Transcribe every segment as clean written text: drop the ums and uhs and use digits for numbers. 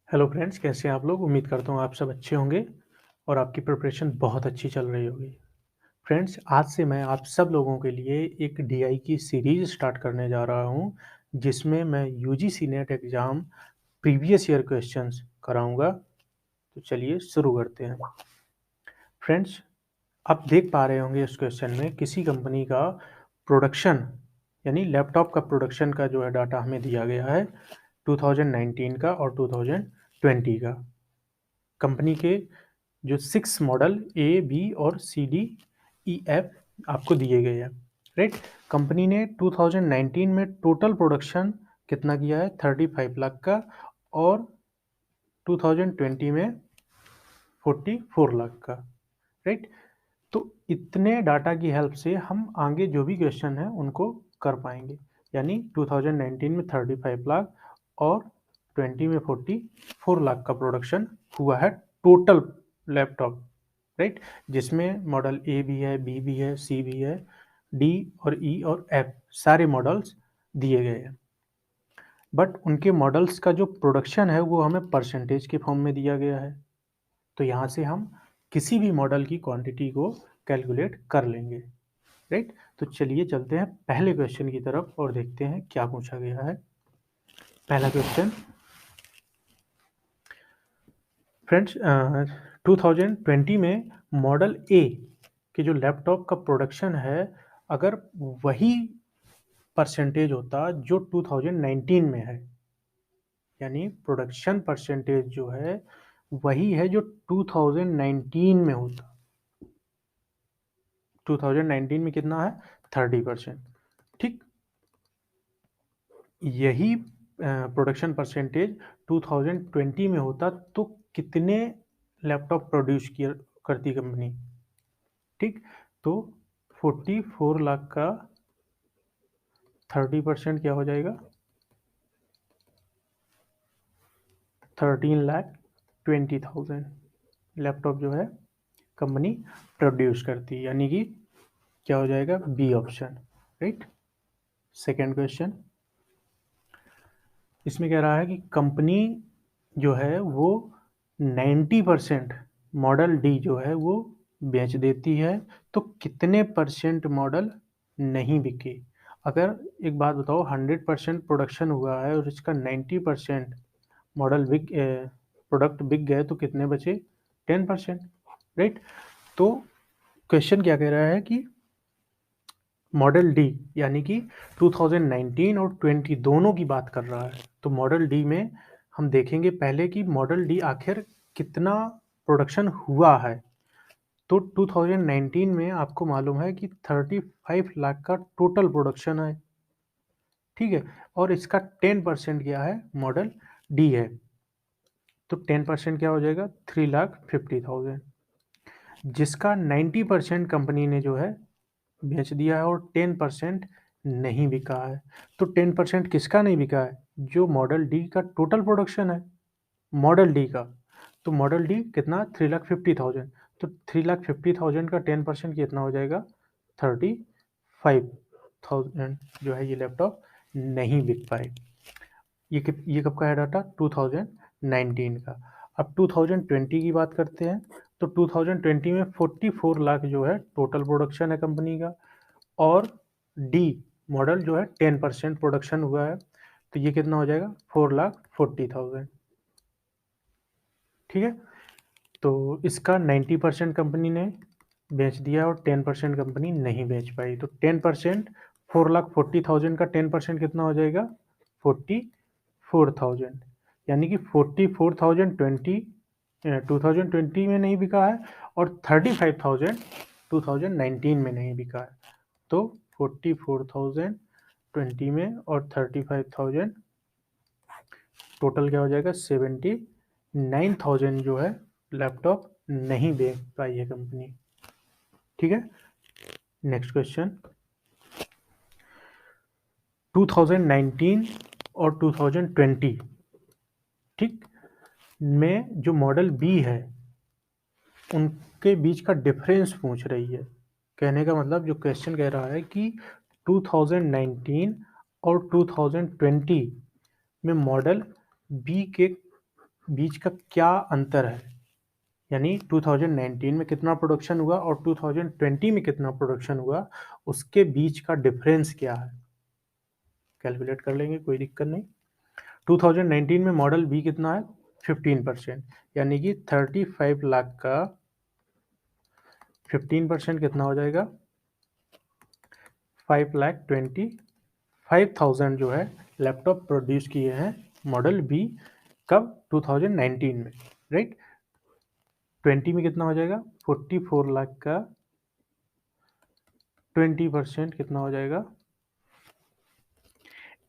Hello friends, कैसे हैं आप लोग? उम्मीद करता हूँ आप सब अच्छे होंगे और आपकी प्रिपरेशन बहुत अच्छी चल रही होगी। फ्रेंड्स, आज से मैं आप सब लोगों के लिए एक डीआई की सीरीज़ स्टार्ट करने जा रहा हूँ, जिसमें मैं UGC net exam previous year questions कराऊँगा। तो चलिए शुरू करते हैं। फ्रेंड्स, आप देख पा रहे होंगे इस क्वेश्चन में किसी कंपनी का प्रोडक्शन यानी लैपटॉप का प्रोडक्शन का जो है डाटा हमें दिया गया है 2019 का और 2020 का। कंपनी के जो 6 मॉडल ए, बी और सी, डी, ई, एफ आपको दिए गए हैं, राइट। कंपनी ने 2019 में टोटल प्रोडक्शन कितना किया है 35 लाख का और 2020 में 44 लाख का, राइट। तो इतने डाटा की हेल्प से हम आगे जो भी क्वेश्चन है उनको कर पाएंगे। यानी 2019 में 35 लाख और 20 में 44 लाख का प्रोडक्शन हुआ है टोटल लैपटॉप, राइट। जिसमें मॉडल ए भी है, बी भी है, सी भी है, डी और ई और एफ सारे मॉडल्स दिए गए हैं। बट उनके मॉडल्स का जो प्रोडक्शन है वो हमें परसेंटेज के फॉर्म में दिया गया है। तो यहाँ से हम किसी भी मॉडल की क्वांटिटी को कैलकुलेट कर लेंगे, राइट। तो चलिए चलते हैं पहले क्वेश्चन की तरफ और देखते हैं क्या पूछा गया है। पहला क्वेश्चन, फ्रेंड्स, 2020 में मॉडल ए के जो लैपटॉप का प्रोडक्शन है, अगर वही परसेंटेज होता जो 2019 में है, यानी प्रोडक्शन परसेंटेज जो है वही है जो 2019 में होता। 2019 में कितना है 30%, ठीक। यही प्रोडक्शन परसेंटेज 2020 में होता तो कितने लैपटॉप प्रोड्यूस किया करती कंपनी, ठीक। तो 44 लाख का 30% क्या हो जाएगा 13,20,000 लैपटॉप जो है कंपनी प्रोड्यूस करती है, यानी कि क्या हो जाएगा B option, right. Second question, इसमें कह रहा है कि कंपनी जो है वो 90% मॉडल डी जो है वो बेच देती है, तो कितने परसेंट मॉडल नहीं बिके। अगर एक बात बताओ 100% प्रोडक्शन हुआ है और इसका 90% मॉडल प्रोडक्ट बिक गए तो कितने बचे 10%, राइट। तो क्वेश्चन क्या कह रहा है कि मॉडल डी यानी कि 2019 और 20 दोनों की बात कर रहा है। तो मॉडल डी में हम देखेंगे पहले कि मॉडल डी आखिर कितना प्रोडक्शन हुआ है। तो 2019 में आपको मालूम है कि 35 लाख का टोटल प्रोडक्शन है, ठीक है। और इसका 10% क्या है मॉडल डी है, तो 10% क्या हो जाएगा 3,50,000, जिसका 90% कंपनी ने जो है बेच दिया है और 10% नहीं बिका है। तो 10% किसका नहीं बिका है, जो मॉडल डी का टोटल प्रोडक्शन है मॉडल डी का। तो मॉडल डी कितना 3,50,000, तो 3,50,000 का 10% कितना हो जाएगा 35,000 जो है ये लैपटॉप नहीं बिक पाए। ये कब का है डाटा 2019 का। अब 2020 की बात करते हैं। तो 2020 में 44 लाख जो है टोटल प्रोडक्शन है कंपनी का और डी मॉडल जो है 10% प्रोडक्शन हुआ है, तो ये कितना हो जाएगा 4,40,000, ठीक है। तो इसका 90% कंपनी ने बेच दिया और 10% कंपनी नहीं बेच पाई। तो 10% 4,40,000 का 10% कितना हो जाएगा 44,000, यानी कि 44,020 2020 में नहीं बिका है और 35,000 2019 में नहीं बिका है। तो 44,020 में और 35,000 टोटल क्या हो जाएगा 79,000 जो है लैपटॉप नहीं बेच पाई है कंपनी, ठीक है। नेक्स्ट क्वेश्चन, 2019 और 2020, ठीक, में जो मॉडल बी है उनके बीच का डिफरेंस पूछ रही है। कहने का मतलब जो क्वेश्चन कह रहा है कि 2019 और 2020 में मॉडल बी के बीच का क्या अंतर है, यानी 2019 में कितना प्रोडक्शन हुआ और 2020 में कितना प्रोडक्शन हुआ, उसके बीच का डिफरेंस क्या है, कैलकुलेट कर लेंगे, कोई दिक्कत नहीं। 2019 में मॉडल बी कितना है 15%, यानी कि 35 लाख का 15% कितना हो जाएगा 5,25,000 जो है लैपटॉप प्रोड्यूस किए हैं मॉडल बी, कब 2019 में, राइट। 20 में कितना हो जाएगा 44 लाख का 20% कितना हो जाएगा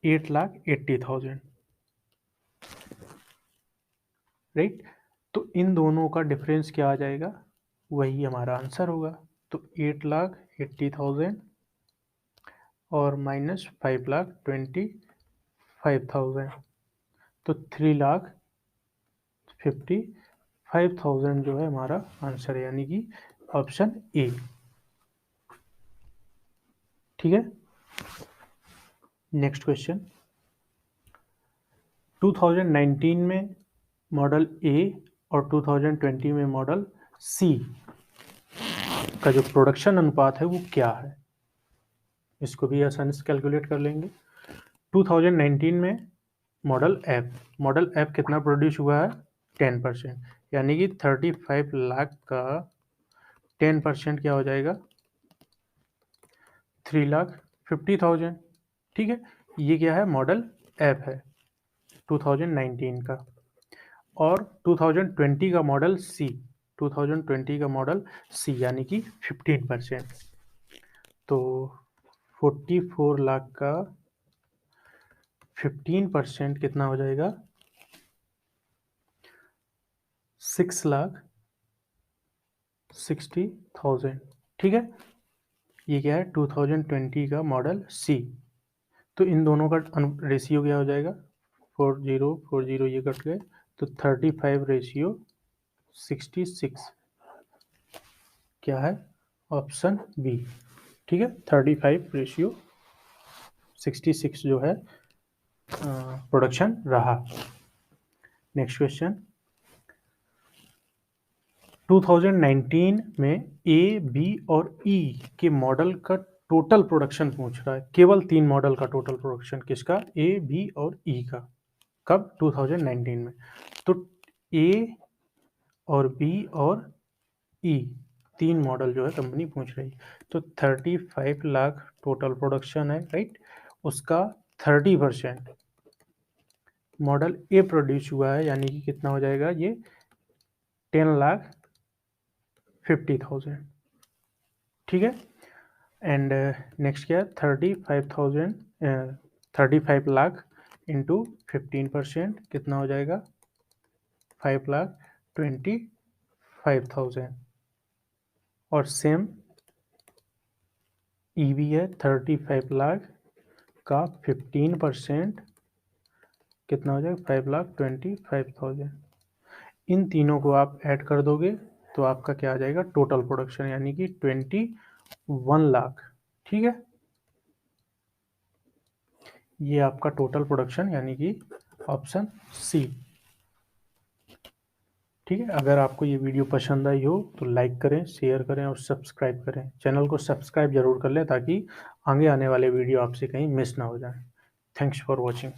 8,80,000, राइट। तो इन दोनों का डिफरेंस क्या आ जाएगा, वही हमारा आंसर होगा। तो 8,80,000 और माइनस 5,25,000, तो 3,55,000 जो है हमारा आंसर है, यानी कि ऑप्शन ए, ठीक है। नेक्स्ट क्वेश्चन, 2019 में मॉडल ए और 2020 में मॉडल सी का जो प्रोडक्शन अनुपात है वो क्या है, इसको भी आसानी से कैलकुलेट कर लेंगे। 2019 में मॉडल एफ कितना प्रोड्यूस हुआ है 10%, यानी कि 35 लाख का 10% क्या हो जाएगा 3,50,000, ठीक है। ये क्या है मॉडल एफ है 2019 का। और 2020 का मॉडल सी, 2020 का मॉडल सी यानी कि 15%, तो 44 लाख का 15% कितना हो जाएगा 6,60,000, ठीक है। ये क्या है 2020 का मॉडल सी। तो इन दोनों का रेशियो क्या हो जाएगा 40 ये कट गए, तो 35 रेशियो 66 क्या है ऑप्शन बी, ठीक है। 35 रेशियो 66 जो है प्रोडक्शन रहा। नेक्स्ट क्वेश्चन, 2019 में ए बी और ई के मॉडल का टोटल प्रोडक्शन पूछ रहा है, केवल 3 मॉडल का टोटल प्रोडक्शन, किसका ए बी और ई का, कब 2019 में। तो ए और बी और ई 3 मॉडल जो है कंपनी पूछ रही, तो 35 लाख टोटल प्रोडक्शन है, राइट। उसका 30% मॉडल ए प्रोड्यूस हुआ है, यानी कि कितना हो जाएगा ये 10,50,000, ठीक है। एंड नेक्स्ट क्या है 35 लाख इंटू 15% कितना हो जाएगा 5,25,000। और सेम ई भी है 35 लाख का 15% कितना हो जाएगा 5,25,000। इन तीनों को आप ऐड कर दोगे तो आपका क्या आ जाएगा टोटल प्रोडक्शन, यानी कि 21 लाख, ठीक है। ये आपका टोटल प्रोडक्शन यानी कि ऑप्शन सी, ठीक है। अगर आपको ये वीडियो पसंद आई हो तो लाइक करें, शेयर करें और सब्सक्राइब करें। चैनल को सब्सक्राइब जरूर कर लें ताकि आगे आने वाले वीडियो आपसे कहीं मिस ना हो जाए। Thanks for watching.